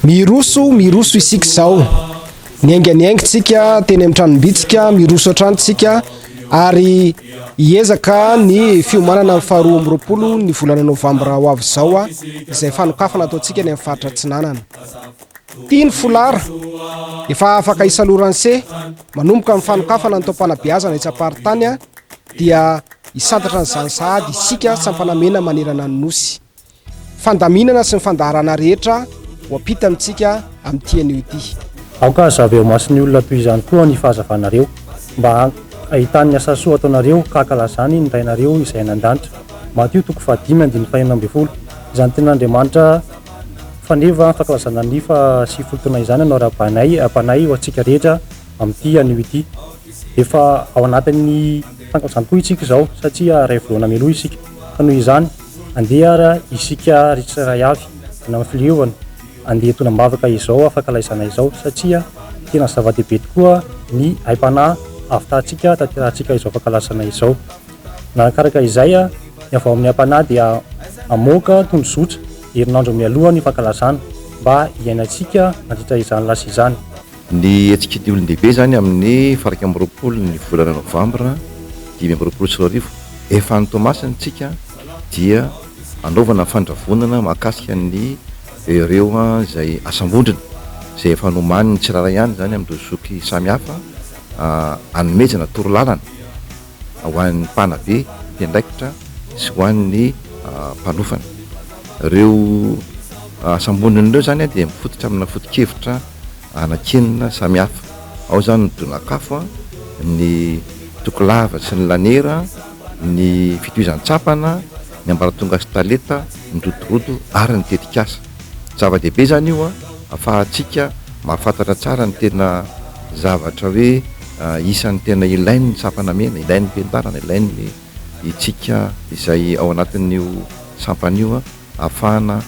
miroso isika zao niaingitsika teny amin'ny tranom-bitsika miroso atranontsika ary iezaka ny fiomanana amin'ny faharoa amby roapolo ny volana novambra ho avy zao a izay fanokafana ataontsika ny amin'ny faritra Atsinanana. Tia ny folara efa afaka isaloranse manomboka amin'ny fanokafana ny taom-panabeazana itsam-paritany a dia isantatra ny zany sahady isika sampanamena manerana ny nosy fandaminana sy ny fandaharana rehetra ho ampita amintsika amin'ity anio ity. Aoka zaveo masiny olona toy izany koa ny fahazavanareo mba ahitany asa soa ataonareo kakalazany ny rainareo izay nandanitra. Matio 5:5 izany ten'Andriamanitra faneva fahakalazana ny fa 7 taona izany anao rapanay ho antsika rehetra amin'ity anio ity. Efa ao anatin'ny fankalazana koa isika zao satria ray voalohana meloa isika fa noho izany andeha isika ritsaray avy na amin'ny filiovana andeha tonambavaka izao afakalaizana izao satria tena zava-dehibe tokoa ny aim-panahy aftahantsika tanterahantsika izao fankalazana izao. Nakaraka izay ny avy ao amin'ny aim-panahy dia amoaka tondrozotra herinandro mialoha ny fankalazana mba hiainantsika mandritra izany lasa izany. Ny etsikety olon-dehibe zany amin'ny faraka amby roapolo ny volana novambra 2024 efa ny tomasintsika dia anaovana fandravonana mahakasika ny ireo zay asambondrina zay efa nomaniny tsirara ihany zany amin'ny dozoky samihafa anomezana torolalana ho an'ny mpanabe mpiandraikitra sy ho an'ny mpanofana. Ireo asambondrina ireo zany dia mifototra amina foto-kevitra anakenina samihafa ao zany ny donakafo ny tokolava sy ny lanera ny fitohizan-tsapana ny ambaratonga sy taleta ny rotoroto ary ny tetikasa. Zava-dehibe zany io afahantsika mahafantatra tsara ny tena zavatra hoe isan'ny tena ilain'ny sampana mena, ilain'ny mpiantarana, ilain'ny itsika izay ao anatin'io sampana io ahafahana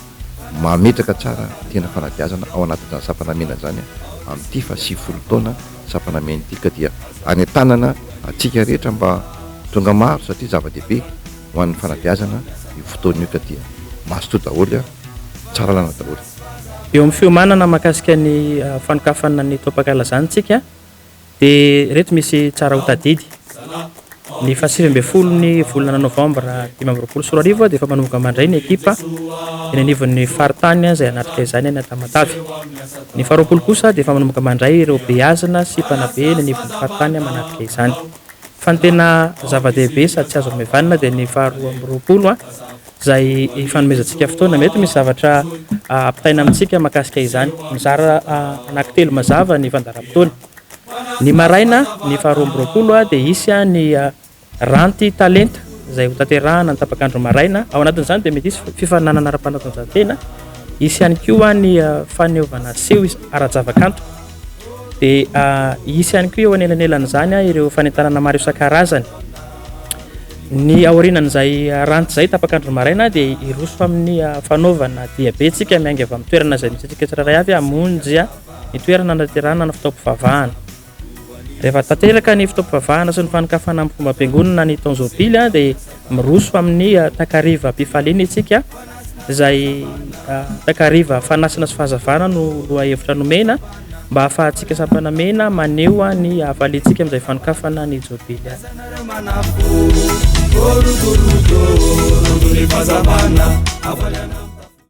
mametraka tsara tena fanabeazana ao anatin'izany sampana mena zany amin'ity fa 7 taona sampana mena ity ka dia any tanana atsika rehetra mba tonga maro satria zava-dehibe ho an'ny fanabeazana io fotoana io ka dia mahasoto daholo tsara lana daholo. Eo amin'ny fiomanana mahakasika ny fanokafana ny taom-pahakalazantsika dia reto misy tsara ho tadidy. Ny 7 ny volana novambra 2024 dia efa manomboka mandray ny ekipa eny anivon'ny faritany izay anatrika izany any Tamatavy. Ny 20 kosa dia efa manomboka mandray ireo beazina sy mpanabe eny anivon'ny faritany manatrika izany. Fa ny tena zava-dehibe sady tsy azo mevanina dia ny 20 izay ifanomezantsika fotoana mety misy zavatra ampitaina amintsika mahakasika izany. Mizara anankitelo mazava ny fandaharam-potoana. Ny maraina ny 20 dia isy ny ranty talenta izay ho tanterahana ny tapakandro maraina. Ao anatin'izany dia mety isy fifaninanana ara-panatanjahantena, isy ihany koa ny faneovana seho ara-javakanto, dia isy ihany koa eo anelanelan'izany ireo fanentanana maro isan-karazany. Ny aorinan'izay ranty izay tapakandro maraina dia iroso amin'ny fanaovana diabetsika miainga avy amin'ny toerana izay misy antsika tsirairay avy hamonjy ny toerana naterahana ny fitaovam-pivavahana. Rehefa tanteraka ny fitaovam-pivavahana sy ny fanokafana amin'ny fomba am-piangonana ny taonjobily dia miroso amin'ny takariva mpifaliana isika izay takariva fanasana sy fahazavana no lohahevitra nomena mba ahafahantsika sampanamena maneho ny hafaliantsika amin'izay fanokafana ny jobily.